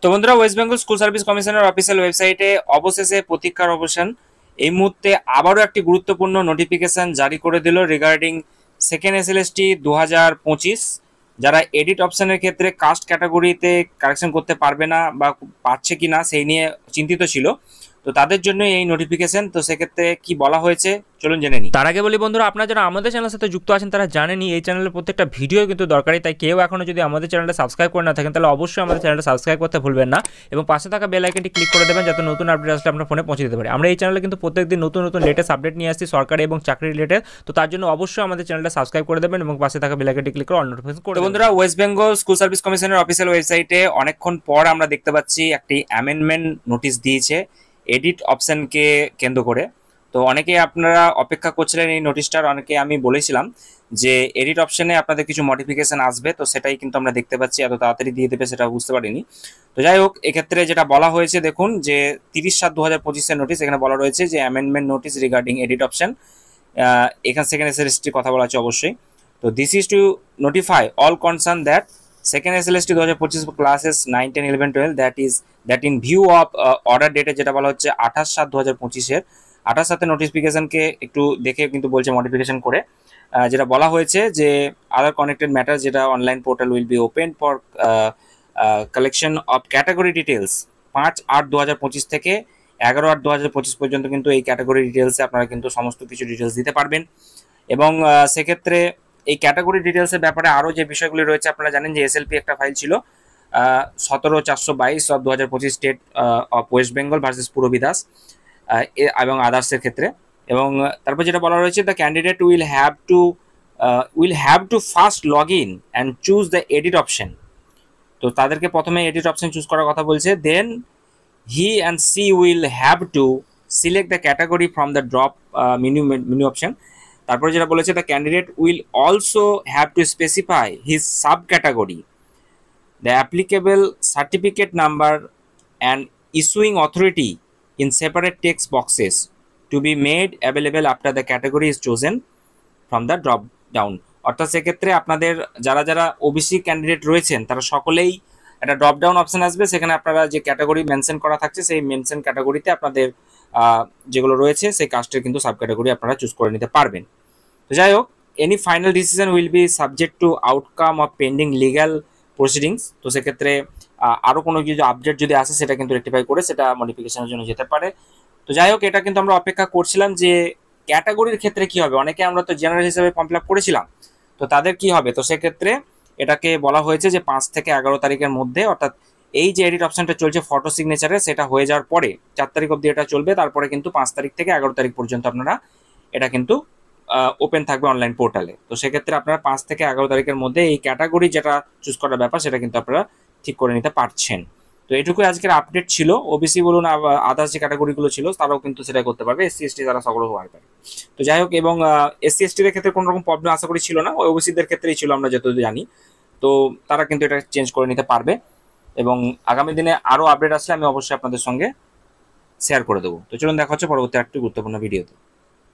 তো বন্ধুরা, West Bengal school service কমিশনের অফিসিয়াল ওয়েবসাইটে অবশেষে প্রতীক্ষার অবসান। এই মুহূর্তে আবারও একটি গুরুত্বপূর্ণ নোটিফিকেশন জারি করে দিল রিগার্ডিং সেকেন্ড এসএলএসটি 2025। যারা এডিট অপশনের ক্ষেত্রে কাস্ট ক্যাটাগরিতে কারেকশন করতে পারবে না বা পারছে কি না সেই নিয়ে চিন্তিত ছিল, তো তাদের জন্য এই নোটিফিকেশন। তো সেক্ষেত্রে কি বলা হয়েছে চলুন জেনে নিই। তার আগে বলি বন্ধুরা, আপনারা যারা আমাদের চ্যানেলের সাথে যুক্ত আছেন তারা জানেনই এই চ্যানেলের প্রত্যেকটা ভিডিও কিন্তু দরকারি, তাই কেউ এখনও যদি আমাদের চ্যানেলটা সাবস্ক্রাইব করে না থাকেন তাহলে অবশ্যই আমাদের চ্যানেলটা সাবস্ক্রাইব করতে ভুলবেন না এবং পাশে থাকা বেল আইকনটি ক্লিক করে দেবেন যাতে নতুন আপডেট আসলে আপনার ফোনে পৌঁছে দিতে পারে। আমরা এই চ্যানেলে কিন্তু প্রত্যেকদিন নতুন নতুন লেটেস্ট আপডেট নিয়ে আসছি সরকারি এবং চাকরি রিলেটেড, তো তার জন্য অবশ্যই আমাদের চ্যানেলটা সাবস্ক্রাইব করে দেবেন এবং পাশে থাকা বেল আইকনটি ক্লিক করে অল নোটিফিকেশন করে তো দেবেন। বন্ধুরা, ওয়েস্ট বেঙ্গল স্কুল সার্ভিস কমিশনের অফিসিয়াল ওয়েবসাইটে অনেকক্ষণ পর আমরা দেখতে পাচ্ছি একটি অ্যামেন্ডমেন্ট নোটিশ দিয়েছে এডিট অপশনকে কেন্দ্র করে। তো অনেকেই আপনারা অপেক্ষা করছিলেন এই নোটিশটার, অনেকে আমি বলেছিলাম যে এডিট অপশনে আপনাদের কিছু মডিফিকেশন আসবে, তো সেটাই কিন্তু আমরা দেখতে পাচ্ছি। এত তাড়াতাড়ি দিয়ে দেবে সেটা বুঝতে পারিনি। তো যাই হোক, এক্ষেত্রে যেটা বলা হয়েছে দেখুন যে 30/7/2025-এর নোটিশ, এখানে বলা রয়েছে যে amendment notice regarding edit option. এখানে সেকেন্ড এসএলএসটি কথা বলা আছে অবশ্যই। তো this is to notify all concern that second SLST 2025 classes 9, 10, 11, 12 that in view of order ডেটে যেটা বলা হচ্ছে 28/7/2025-এর 28/7 নোটিফিকেশনকে একটু দেখে কিন্তু বলছে মডিফিকেশন করে। যেটা বলা হয়েছে যে আদার কানেক্টেড ম্যাটার, যেটা online portal will be open for collection of category details 5/8/2025 থেকে 11/8/2025 পর্যন্ত কিন্তু এই ক্যাটাগরি ডিটেলসে আপনারা কিন্তু সমস্ত কিছু ডিটেলস দিতে পারবেন। এবং সেক্ষেত্রে এই ক্যাটাগরি ডিটেলসের ব্যাপারে আরও যে বিষয়গুলি রয়েছে, আপনারা জানেন যে এসএলপি একটা ফাইল ছিল 17/422/2025 state of West Bengal versus Purbidas এবং আদার্সের ক্ষেত্রে। এবং তারপর যেটা বলা রয়েছে, the candidate will have to first log in and choose the edit option. তো তাদেরকে প্রথমে এডিট অপশন চুজ করার কথা বলছে। Then he and she will have to select the category from the drop menu option. তারপরে যেটা বলেছে, the candidate will also have to specify his sub category, the applicable certificate number and issuing authority in separate text boxes to be made available after the category is chosen from the drop down। অর্থাৎ সেক্ষেত্রে আপনাদের যারা যারা OBC candidate রয়েছেন তারা সকলেই একটা drop down option আসবে, সেখানে আপনারা যে ক্যাটাগরি মেনশন করা থাকছে সেই মেনশন ক্যাটাগরিতে আপনাদের যেগুলো রয়েছে সেই কাস্টের কিন্তু সাব ক্যাটাগরি আপনারা চুজ করে নিতে পারবেন। তো যাই হোক, any final decision will be subject to outcome of pending legal proceedings. তো সেক্ষেত্রে আরও কোনো কিছু আপডেট যদি আসে সেটা কিন্তু রেক্টিফাই করে সেটা মডিফিকেশনের জন্য যেতে পারে। তো যাই হোক, এটা কিন্তু আমরা অপেক্ষা করছিলাম যে ক্যাটাগরির ক্ষেত্রে কি হবে। অনেকে আমরা তো জেনারেল হিসেবে ফর্ম ফিল আপ করেছিলাম, তো তাদের কি হবে। তো সেক্ষেত্রে এটাকে বলা হয়েছে যে 5 থেকে 11 তারিখের মধ্যে, অর্থাৎ এই যে এডিট অপশনটা চলছে ফটো সিগনেচারে সেটা হয়ে যাওয়ার পরে 4 তারিখ অবধি এটা চলবে। তারপরে কিন্তু 5 তারিখ থেকে 11 তারিখ পর্যন্ত আপনারা এটা কিন্তু ওপেন থাকবে অনলাইন পোর্টালে। তো সেক্ষেত্রে আপনারা 5 থেকে 11 তারিখের মধ্যে এই ক্যাটাগরি যেটা চুজ করার ব্যাপার সেটা কিন্তু আপনারা ঠিক করে নিতে পারছেন। তো এইটুকুই আজকের আপডেট ছিল। ওবিসি বলুন, আদার্স যে ক্যাটাগরিগুলো ছিল তারাও কিন্তু সেটা করতে পারবে, এসসি এসটি তারা সকল হতে পারে। তো যাই হোক, এবং এসসি এসটিদের ক্ষেত্রে কোনো রকম প্রবলেম আশা করি ছিল না, ওই ওবিসিদের ক্ষেত্রেই ছিল আমরা যতদূর জানি। তো তারা কিন্তু এটা চেঞ্জ করে নিতে পারবে এবং আগামী দিনে আরও আপডেট আসলে আমি অবশ্যই আপনাদের সঙ্গে শেয়ার করে দেবো। তো চলুন দেখা হচ্ছে পরবর্তী একটি গুরুত্বপূর্ণ ভিডিওতে।